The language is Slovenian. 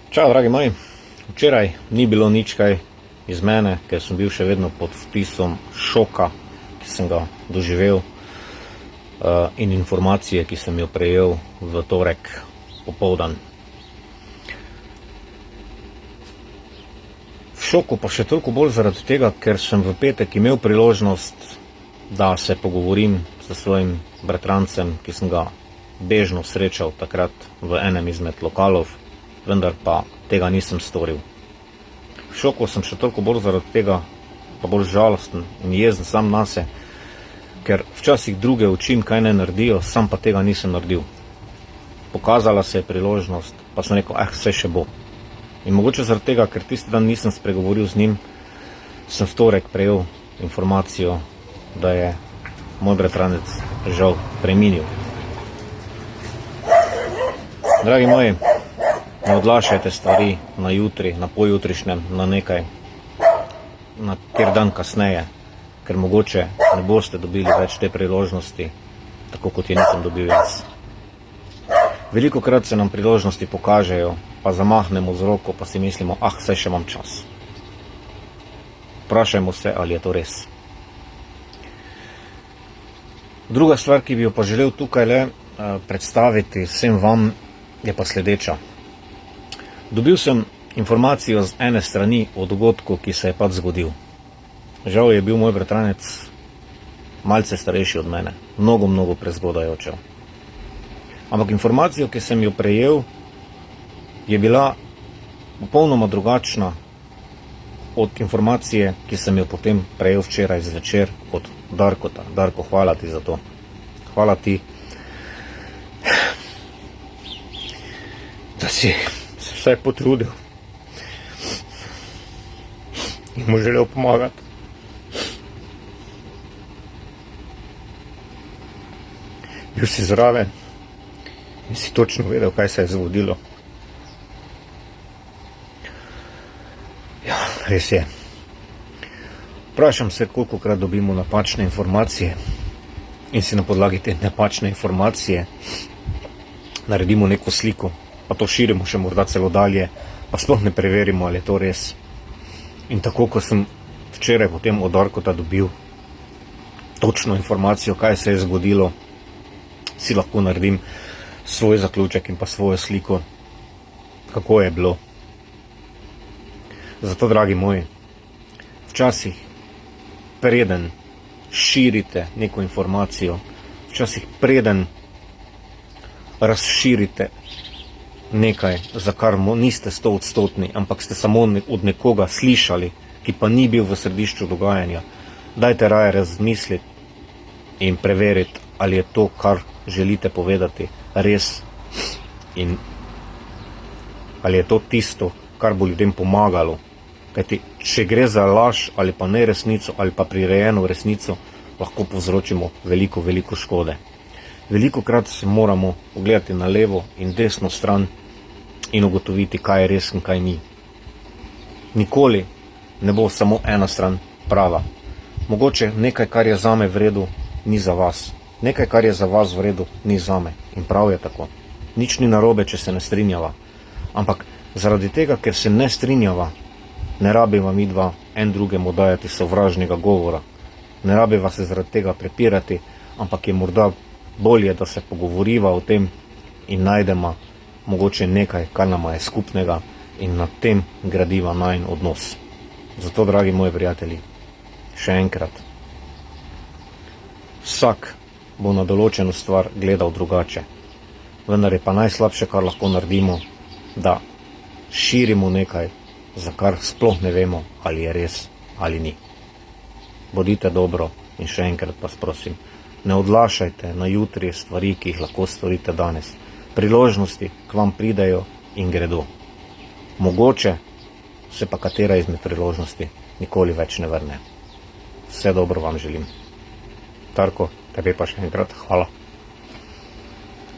Čau, dragi moji. Včeraj ni bilo nič kaj iz mene, ker sem bil še vedno pod vtisom šoka, ki sem ga doživel, in informacije, ki sem jo prejel v torek popoldan. V šoku pa še toliko bolj zaradi tega, ker sem v petek imel priložnost, da se pogovorim s svojim bratrancem, ki sem ga bežno srečal takrat v enem izmed lokalov, vendar pa tega nisem storil. V šoku sem še toliko bolj zaradi tega, pa bolj žalosten in jezen sam nase, ker včasih druge učim, kaj ne naredijo, sam pa tega nisem naredil. Pokazala se je priložnost, pa sem rekel, vse še bo. In mogoče zaradi tega, ker tisti dan nisem spregovoril z njim, sem v torek prejel informacijo, da je moj bratranec žal preminil. Dragi moji, ne odlašajte stvari na jutri, na pojutrišnjem, na nekaj, na kjer dan kasneje, ker mogoče ne boste dobili več te priložnosti, tako kot je nisem dobil jaz. Velikokrat se nam priložnosti pokažejo, pa zamahnemo z roko, pa si mislimo, saj še imam čas. Vprašajmo se, ali je to res. Druga stvar, ki bi jo pa želel tukaj le predstaviti vsem vam, je pa sledeča. Dobil sem informacijo z ene strani o dogodku, ki se je pač zgodil. Žal je bil moj bratranec malce starejši od mene, mnogo prezgodaj odšel. Ampak informacijo, ki sem jo prejel, je bila popolnoma drugačna od informacije, ki sem jo potem prejel včeraj zvečer od Darkota. Darko, hvala ti za to. Hvala ti, da si se vsaj potrudil in mu želel pomagati. Bil si zraven in si točno vedel, kaj se je zgodilo. Ja, res je. Vprašam se, kolikokrat dobimo napačne informacije in si na podlagi te napačne informacije naredimo neko sliko, pa to širimo še morda celo dalje, pa sploh ne preverimo, ali je to res. In tako, ko sem včeraj potem od Darkota dobil točno informacijo, kaj se je zgodilo, si lahko naredim svoj zaključek in pa svojo sliko, kako je bilo. Zato, dragi moji, včasih preden širite neko informacijo, včasih preden razširite nekaj, za kar niste 100-odstotni, ampak ste samo od nekoga slišali, ki pa ni bil v središču dogajanja, dajte raje razmisliti in preveriti, ali je to, kar želite povedati, res in ali je to tisto, kar bo ljudem pomagalo. Kajti, če gre za laž ali pa neresnico ali pa prirejeno resnico, lahko povzročimo veliko škode. Velikokrat se moramo pogledati na levo in desno stran in ugotoviti, kaj je res in kaj ni. Nikoli ne bo samo ena stran prava. Mogoče nekaj, kar je zame v redu, ni za vas. Nekaj, kar je za vas v redu, ni zame. In prav je tako. Nič ni narobe, če se ne strinjava. Ampak zaradi tega, ker se ne strinjava, ne rabiva mi dva en drugemu dajati sovražnega govora. Ne rabiva se zaradi tega prepirati, ampak je morda bolje, da se pogovoriva o tem in najdemo mogoče nekaj, kar nama je skupnega in na tem gradiva najin odnos. Zato, dragi moji prijatelji, še enkrat, vsak bo na določeno stvar gledal drugače. Vendar je pa najslabše, kar lahko naredimo, da širimo nekaj, za kar sploh ne vemo, ali je res ali ni. Bodite dobro in še enkrat vas prosim, ne odlašajte na jutri stvari, ki jih lahko storite danes. Priložnosti k vam pridejo in gredo. Mogoče se pa katera izmed priložnosti nikoli več ne vrne. Vse dobro vam želim. Darko, tebi pa še enkrat hvala.